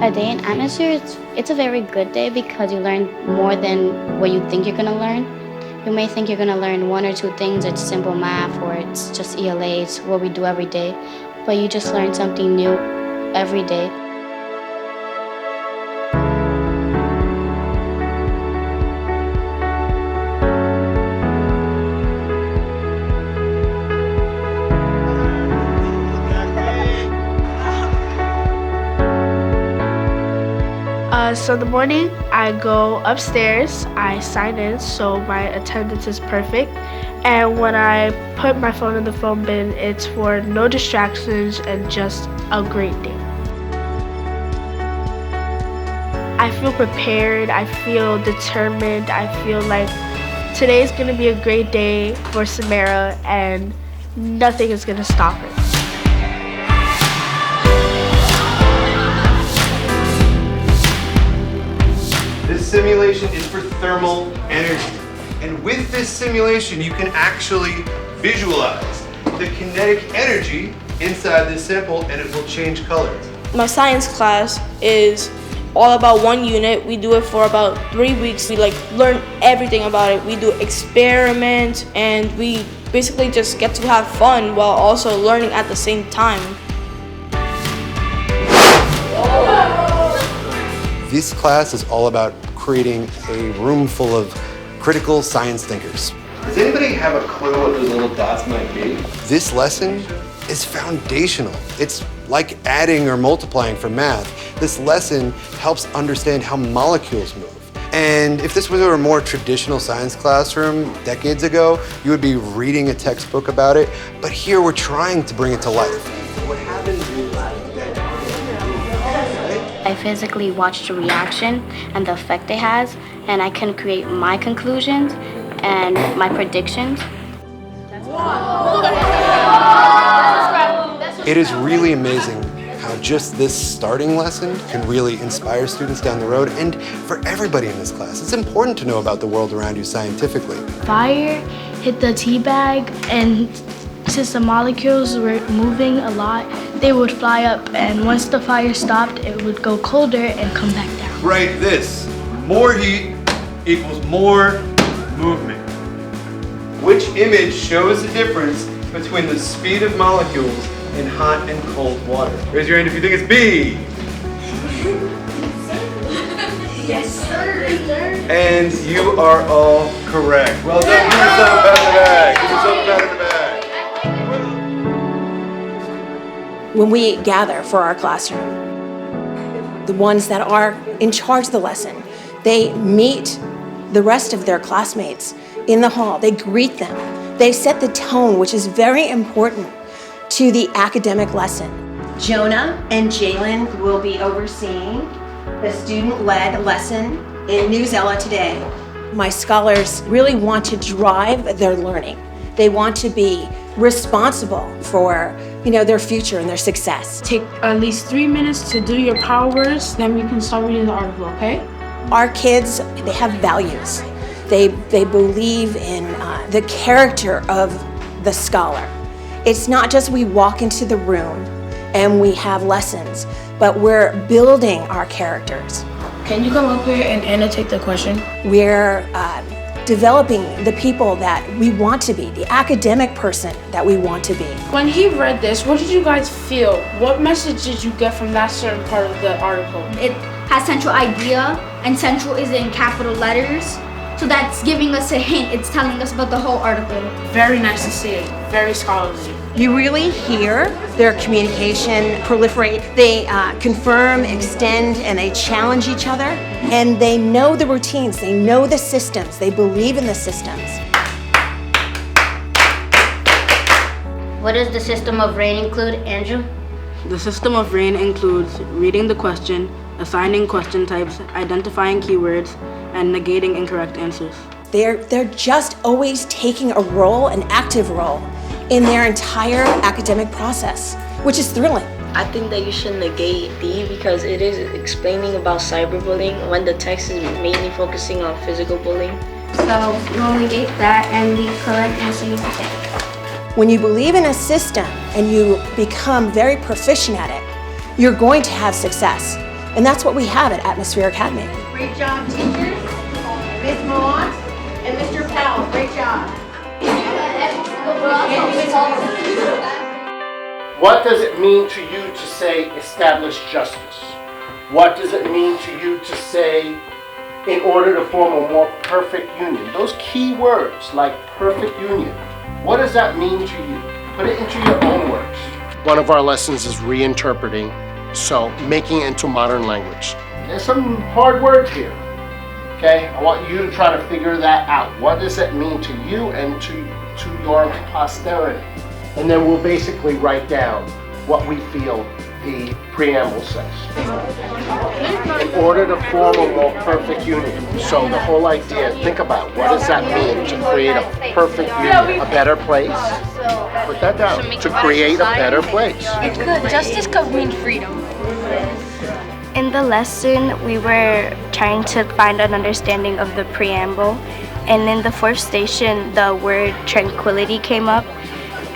A day in atmosphere, it's a very good day because you learn more than what you think you're going to learn. You may think you're going to learn one or two things, it's simple math or it's just ELA, it's what we do every day, but you just learn something new every day. So in the morning, I go upstairs, I sign in so my attendance is perfect, and when I put my phone in the phone bin, it's for no distractions and just a great day. I feel prepared, I feel determined, I feel like today's gonna be a great day for Samara and nothing is gonna stop her. This simulation is for thermal energy. And with this simulation, you can actually visualize the kinetic energy inside this sample and it will change colors. My science class is all about one unit. We do it for about 3 weeks. We learn everything about it. We do experiments and we basically just get to have fun while also learning at the same time. This class is all about creating a room full of critical science thinkers. Does anybody have a clue what those little dots might be? This lesson is foundational. It's like adding or multiplying for math. This lesson helps understand how molecules move. And if this was a more traditional science classroom decades ago, you would be reading a textbook about it. But here we're trying to bring it to life. What happens is I physically watched the reaction and the effect it has, and I can create my conclusions and my predictions. It is really amazing how just this starting lesson can really inspire students down the road and for everybody in this class. It's important to know about the world around you scientifically. Fire hit the tea bag, and since the molecules were moving a lot, they would fly up, and once the fire stopped, it would go colder and come back down. Write this: more heat equals more movement. Which image shows the difference between the speed of molecules in hot and cold water? Raise your hand if you think it's B. Yes, sir. And you are all correct. Well done. Give yourself a pat in the bag. Give yourself a pat in the bag. When we gather for our classroom, the ones that are in charge of the lesson, they meet the rest of their classmates in the hall. They greet them. They set the tone, which is very important to the academic lesson. Jonah and Jalen will be overseeing the student-led lesson in Newsella today. My scholars really want to drive their learning. They want to be responsible for their future and their success. Take at least 3 minutes to do your power words, then we can start reading the article, okay? Our kids, they have values. They believe in the character of the scholar. It's not just we walk into the room and we have lessons, but we're building our characters. Can you come up here and annotate the question? We're developing the people that we want to be, the academic person that we want to be. When he read this, what did you guys feel? What message did you get from that certain part of the article? It has central idea, and central is in capital letters. So that's giving us a hint. It's telling us about the whole article. Very nice to see it. Very scholarly. You really hear their communication proliferate. They confirm, extend, and they challenge each other. And they know the routines, they know the systems, they believe in the systems. What does the system of RAIN include, Andrew? The system of RAIN includes reading the question, assigning question types, identifying keywords, and negating incorrect answers. They're just always taking a role, an active role, in their entire academic process, which is thrilling. I think that you should negate D because it is explaining about cyberbullying when the text is mainly focusing on physical bullying. So we'll negate that, and the correct answer is A. When you believe in a system and you become very proficient at it, you're going to have success. And that's what we have at Atmosphere Academy. Great job, teachers. Ms. Moss and Mr. Powell, great job. What does it mean to you to say establish justice? What does it mean to you to say in order to form a more perfect union? Those key words like perfect union, what does that mean to you? Put it into your own words. One of our lessons is reinterpreting, so making it into modern language. There's some hard words here, okay? I want you to try to figure that out. What does it mean to you and to your posterity? And then we'll basically write down what we feel the preamble says. In order to form a more perfect union. So the whole idea, think about what does that mean to create a perfect union, a better place? Put that down. To create a better place. Justice could mean freedom. In the lesson, we were trying to find an understanding of the preamble, and in the fourth station, the word tranquility came up,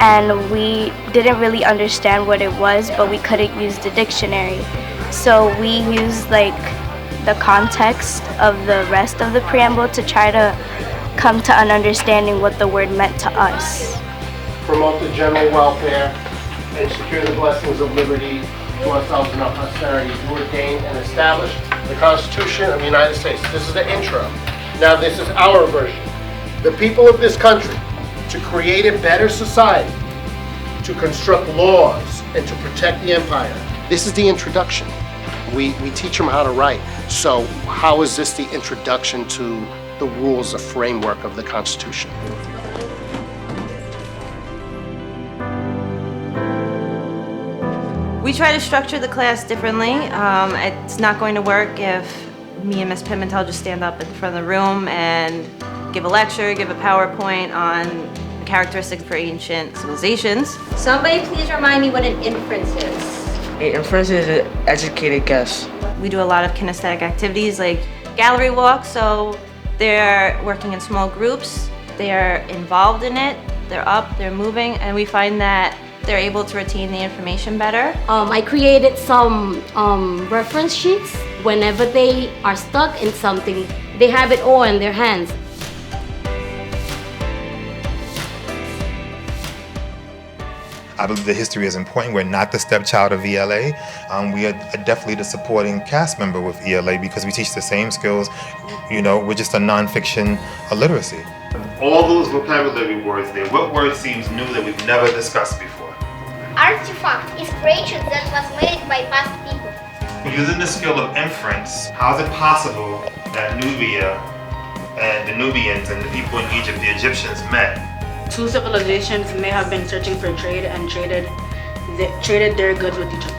and we didn't really understand what it was, but we couldn't use the dictionary. So we used like the context of the rest of the preamble to try to come to an understanding what the word meant to us. Promote the general welfare and secure the blessings of liberty to ourselves and our posterity, to ordain and establish the Constitution of the United States. This is the intro. Now this is our version. The people of this country, to create a better society, to construct laws, and to protect the empire. This is the introduction. We teach them how to write. So how is this the introduction to the rules, the framework of the Constitution? We try to structure the class differently. It's not going to work if me and Ms. Pimentel just stand up in front of the room and give a lecture, give a PowerPoint on characteristics for ancient civilizations. Somebody please remind me what an inference is. An inference is an educated guess. We do a lot of kinesthetic activities like gallery walks, so they're working in small groups, they're involved in it, they're up, they're moving, and we find that they're able to retain the information better. I created some reference sheets. Whenever they are stuck in something, they have it all in their hands. I believe that history is important. We're not the stepchild of ELA. We are definitely the supporting cast member with ELA because we teach the same skills. You know, we're just a nonfiction literacy. All those vocabulary words there, what word seems new that we've never discussed before? Artifact is creation that was made by past people. Using the skill of inference, how is it possible that Nubia and the Nubians and the people in Egypt, the Egyptians, met? Two civilizations may have been searching for trade and traded their goods with each other.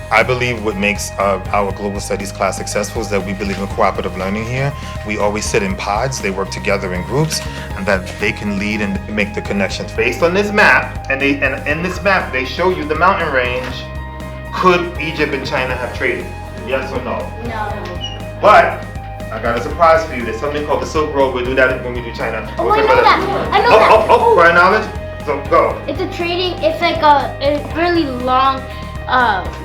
I believe what makes our global studies class successful is that we believe in cooperative learning here. We always sit in pods, they work together in groups, and that they can lead and make the connections. Based on this map, and in this map they show you the mountain range, could Egypt and China have traded? Yes or no? No. But I got a surprise for you. There's something called the Silk Road. We'll do that when we do China. Oh, I know that. I know that. Oh, prior knowledge? So go. It's a trading, it's like a really long,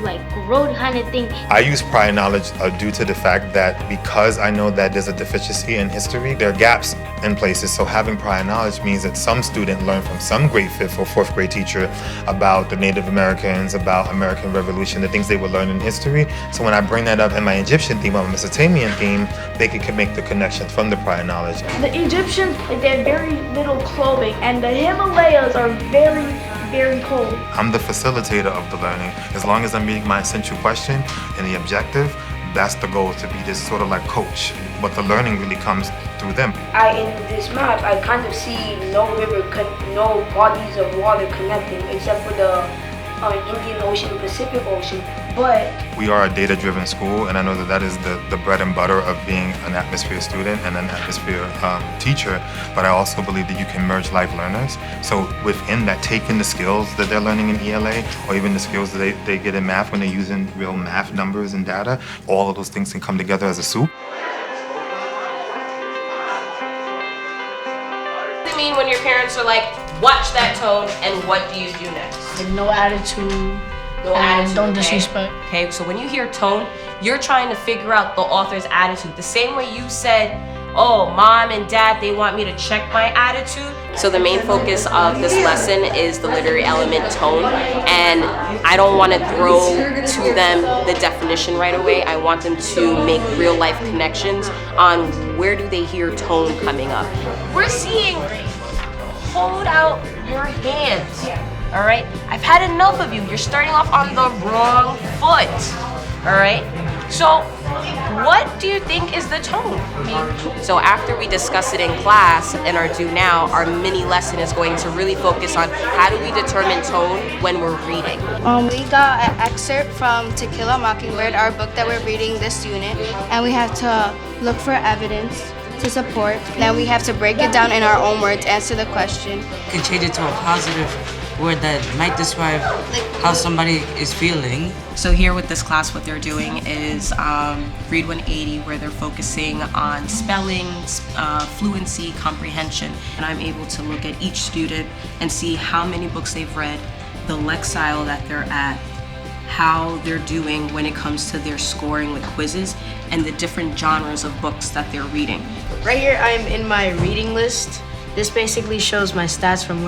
like road kind of thing. I use prior knowledge due to the fact that because I know that there's a deficiency in history, there are gaps in places. So having prior knowledge means that some student learned from some grade 5th or 4th grade teacher about the Native Americans, about American Revolution, the things they would learn in history. So when I bring that up in my Egyptian theme or Mesopotamian theme, they can make the connection from the prior knowledge. The Egyptians, they have very little clothing, and the Himalayas are very, very cold. I'm the facilitator of the learning. As long as I'm meeting my essential question and the objective, that's the goal, to be this sort of like coach. But the learning really comes through them. In this map, I kind of see no river, no bodies of water connecting except for the Indian Ocean, Pacific Ocean. But we are a data-driven school, and I know that that is the bread and butter of being an atmosphere student and an atmosphere teacher, but I also believe that you can merge life learners. So within that, taking the skills that they're learning in ELA, or even the skills that they get in math when they're using real math numbers and data, all of those things can come together as a soup. What does it mean when your parents are like, watch that tone, and what do you do next? Like no attitude, No attitude, don't okay? disrespect. Okay, so when you hear tone, you're trying to figure out the author's attitude. The same way you said, oh, mom and dad, they want me to check my attitude. So the main focus of this lesson is the literary element tone, and I don't want to throw to them the definition right away. I want them to make real life connections on where do they hear tone coming up. We're seeing hold out your hands, all right? I've had enough of you. You're starting off on the wrong foot, all right? So what do you think is the tone? So after we discuss it in class and are due now, our mini lesson is going to really focus on how do we determine tone when we're reading. We got an excerpt from To Kill a Mockingbird, our book that we're reading this unit, and we have to look for evidence to support. Then we have to break it down in our own words, answer the question. You can change it to a positive word that might describe how somebody is feeling. So here with this class, what they're doing is Read 180, where they're focusing on spelling, fluency, comprehension. And I'm able to look at each student and see how many books they've read, the lexile that they're at, how they're doing when it comes to their scoring with quizzes, and the different genres of books that they're reading. Right here, I'm in my reading list. This basically shows my stats from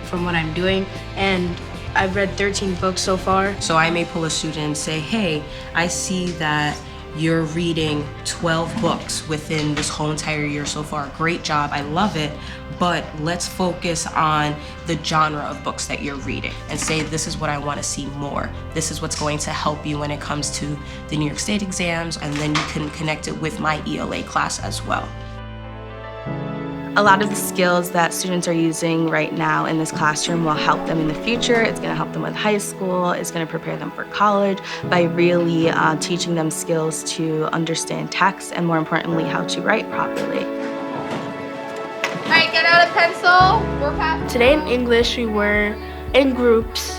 from what I'm doing, and I've read 13 books so far. So I may pull a student and say, hey, I see that you're reading 12 books within this whole entire year so far. Great job, I love it, but let's focus on the genre of books that you're reading and say, this is what I want to see more. This is what's going to help you when it comes to the New York State exams, and then you can connect it with my ELA class as well. A lot of the skills that students are using right now in this classroom will help them in the future. It's going to help them with high school. It's going to prepare them for college by really teaching them skills to understand text and, more importantly, how to write properly. All right, get out a pencil. Today in English, we were in groups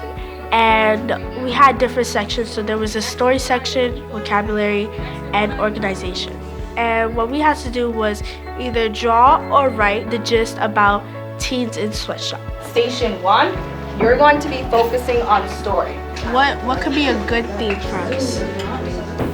and we had different sections. So there was a story section, vocabulary, and organization. And what we had to do was either draw or write the gist about teens in sweatshops. Station 1, you're going to be focusing on story. What could be a good theme for us?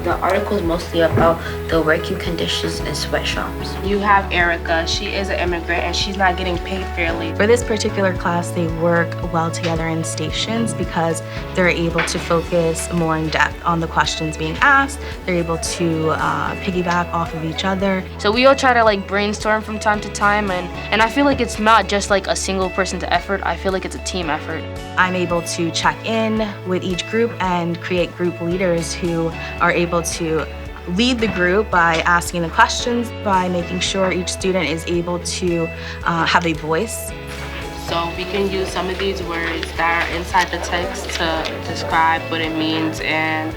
The article is mostly about the working conditions in sweatshops. You have Erica. She is an immigrant and she's not getting paid fairly. For this particular class, they work well together in stations because they're able to focus more in depth on the questions being asked. They're able to piggyback off of each other. So we all try to brainstorm from time to time, and I feel like it's not just like a single person's effort. I feel like it's a team effort. I'm able to check in with each group and create group leaders who are able to lead the group by asking the questions, by making sure each student is able to have a voice. So we can use some of these words that are inside the text to describe what it means and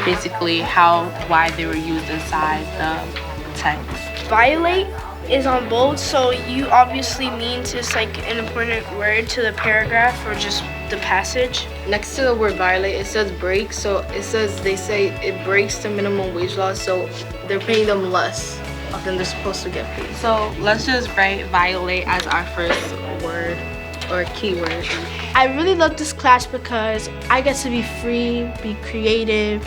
basically why they were used inside the text. Violate is on bold, so you obviously means it's like an important word to the paragraph or just the passage. Next to the word violate, it says break, so they say it breaks the minimum wage law, so they're paying them less than they're supposed to get paid. So let's just write violate as our first word or keyword. I really love this class because I get to be free, be creative,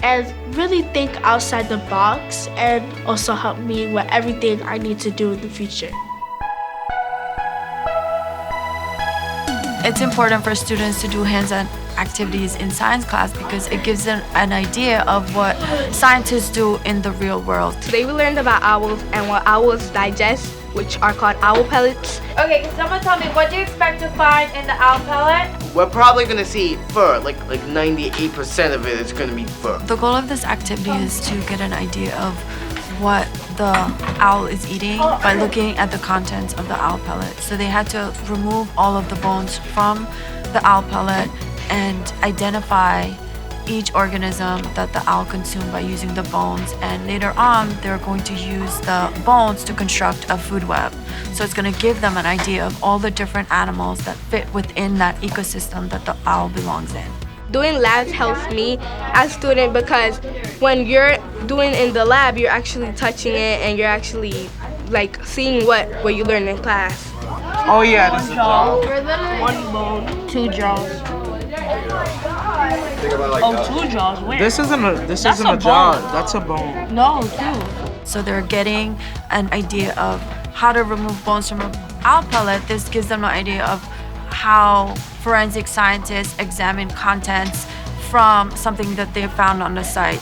and really think outside the box, and also help me with everything I need to do in the future. It's important for students to do hands-on activities in science class because it gives them an idea of what scientists do in the real world. Today we learned about owls and what owls digest, which are called owl pellets. Okay, can someone tell me what do you expect to find in the owl pellet? We're probably gonna see fur, like 98% of it is gonna be fur. The goal of this activity is to get an idea of what the owl is eating by looking at the contents of the owl pellet. So they had to remove all of the bones from the owl pellet and identify each organism that the owl consumed by using the bones, and later on they're going to use the bones to construct a food web. So it's going to give them an idea of all the different animals that fit within that ecosystem that the owl belongs in. Doing labs helps me as a student because when you're doing in the lab, you're actually touching it and you're actually seeing what you learn in class. Oh yeah, this is a jaw. One bone, 2 jaws. Two jaws. Where? This isn't a jaw. That's a bone. No, two. So they're getting an idea of how to remove bones from an owl pellet. This gives them an idea of how forensic scientists examine contents from something that they found on the site.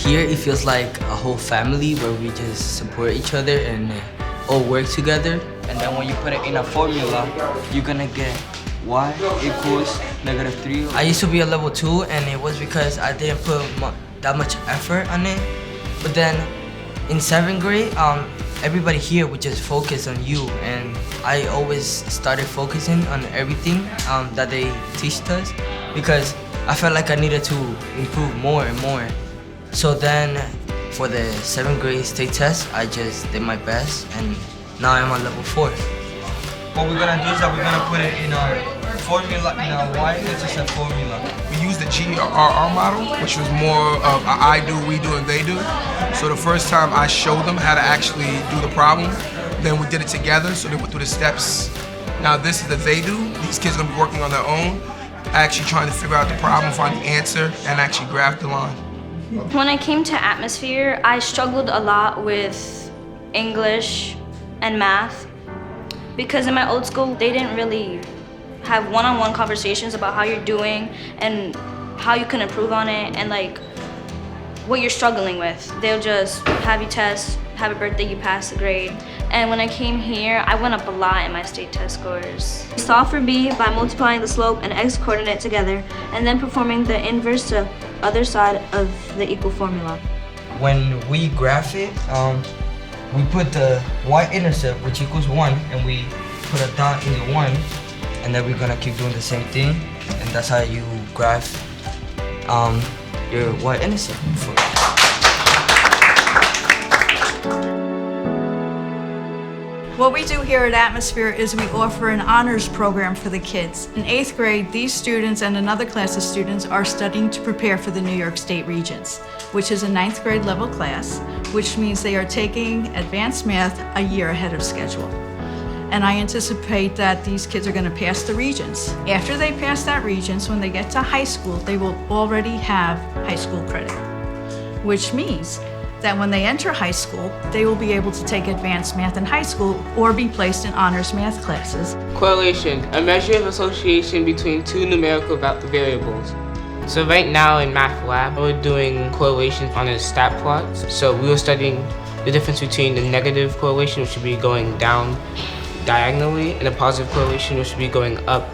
Here it feels like a whole family where we just support each other and all work together. And then when you put it in a formula, you're gonna get y equals -3. I used to be a level 2 and it was because I didn't put that much effort on it. But then in 7th grade, everybody here would just focus on you, and I always started focusing on everything that they teach us because I felt like I needed to improve more and more. So then for the 7th grade state test, I just did my best and now I'm on level 4. What we're gonna do is that we're gonna put it in our formula, in our y-intercept formula. We used the GRR model, which was more of a I do, we do, and they do. So the first time I showed them how to actually do the problem, then we did it together, so they went through the steps. Now this is the they do. These kids are gonna be working on their own, actually trying to figure out the problem, find the answer, and actually graph the line. When I came to atmosphere, I struggled a lot with English and math because in my old school, they didn't really have one-on-one conversations about how you're doing and how you can improve on it and like what you're struggling with. They'll just have you test, have a birthday, you pass the grade. And when I came here, I went up a lot in my state test scores. Solve for B by multiplying the slope and x coordinate together and then performing the inverse to other side of the equal formula. When we graph it, we put the y-intercept, which equals 1, and we put a dot in the 1, and then we're gonna keep doing the same thing, and that's how you graph your y-intercept. What we do here at Atmosphere is we offer an honors program for the kids. In 8th grade, these students and another class of students are studying to prepare for the New York State Regents, which is a 9th grade level class, which means they are taking advanced math a year ahead of schedule. And I anticipate that these kids are going to pass the Regents. After they pass that Regents, when they get to high school, they will already have high school credit, which means that when they enter high school, they will be able to take advanced math in high school or be placed in honors math classes. Correlation, a measure of association between two numerical variables. So right now in math lab, we're doing correlation on a stat plot. So we were studying the difference between the negative correlation, which should be going down diagonally, and the positive correlation, which should be going up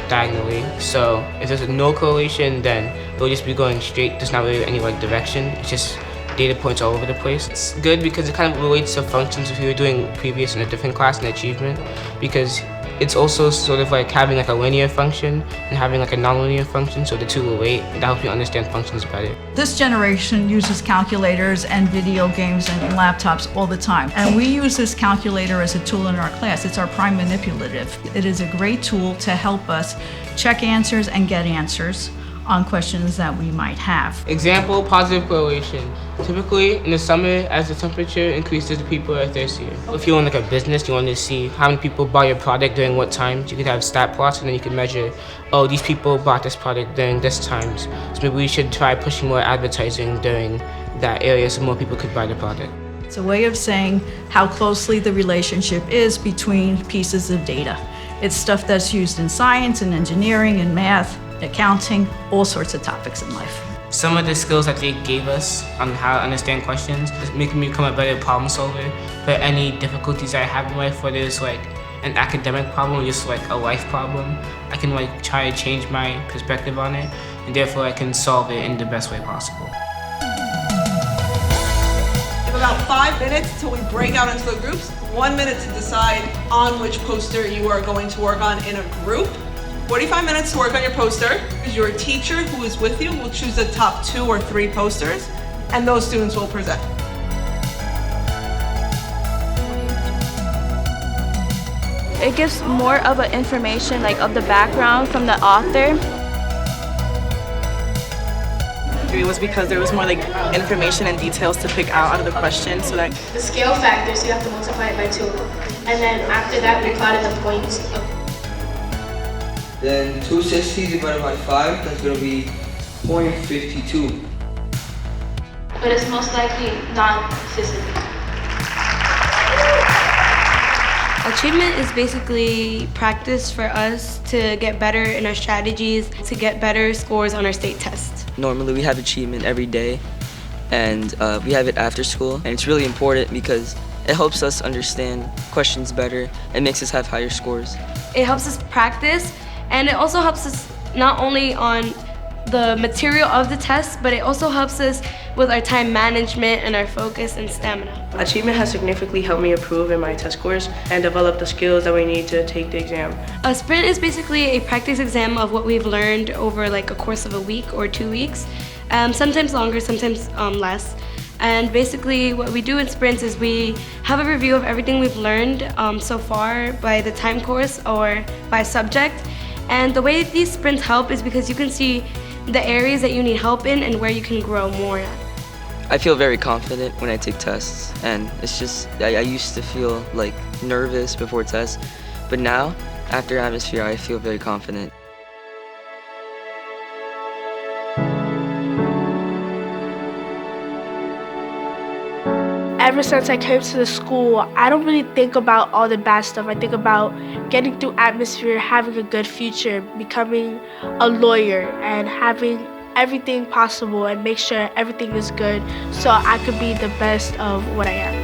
diagonally. So if there's no correlation, then it'll just be going straight. There's not really any like direction. It's just data points all over the place. It's good because it kind of relates to functions if you were doing previous in a different class in achievement, because it's also sort of like having like a linear function and having like a nonlinear function, so the two relate, and that helps you understand functions better. This generation uses calculators and video games and laptops all the time. And we use this calculator as a tool in our class. It's our prime manipulative. It is a great tool to help us check answers and get answers on questions that we might have. Example, positive correlation. Typically, in the summer, as the temperature increases, people are thirstier. If you own like a business, you want to see how many people buy your product during what times. You could have stat plots, and then you can measure, oh, these people bought this product during this times. So maybe we should try pushing more advertising during that area so more people could buy the product. It's a way of saying how closely the relationship is between pieces of data. It's stuff that's used in science and engineering and math, accounting, all sorts of topics in life. Some of the skills that they gave us on how to understand questions is making me become a better problem solver for any difficulties I have in life, whether it's like an academic problem or just like a life problem. I can like try to change my perspective on it, and therefore I can solve it in the best way possible. We have about 5 minutes until we break out into the groups. 1 minute to decide on which poster you are going to work on in a group. 45 minutes to work on your poster. Your teacher who is with you will choose the top 2 or 3 posters, and those students will present. It gives more of an information like of the background from the author. It was because there was more like information and details to pick out of the question, so that The scale factors, you have to multiply it by 2. And then after that, we plotted the points. Then 260 divided by 5, that's gonna be 0.52. But it's most likely non-Sicily. Achievement is basically practice for us to get better in our strategies, to get better scores on our state test. Normally we have achievement every day, and we have it after school, and it's really important because it helps us understand questions better and makes us have higher scores. It helps us practice, and it also helps us not only on the material of the test, but it also helps us with our time management and our focus and stamina. Achievement has significantly helped me improve in my test scores and develop the skills that we need to take the exam. A sprint is basically a practice exam of what we've learned over like a course of a week or 2 weeks, sometimes longer, sometimes less. And basically what we do in sprints is we have a review of everything we've learned so far by the time course or by subject. And the way these sprints help is because you can see the areas that you need help in and where you can grow more at. I feel very confident when I take tests, and it's just, I used to feel like nervous before tests, but now, after Atmosphere, I feel very confident. Ever since I came to the school, I don't really think about all the bad stuff. I think about getting through Atmosphere, having a good future, becoming a lawyer, and having everything possible and make sure everything is good so I could be the best of what I am.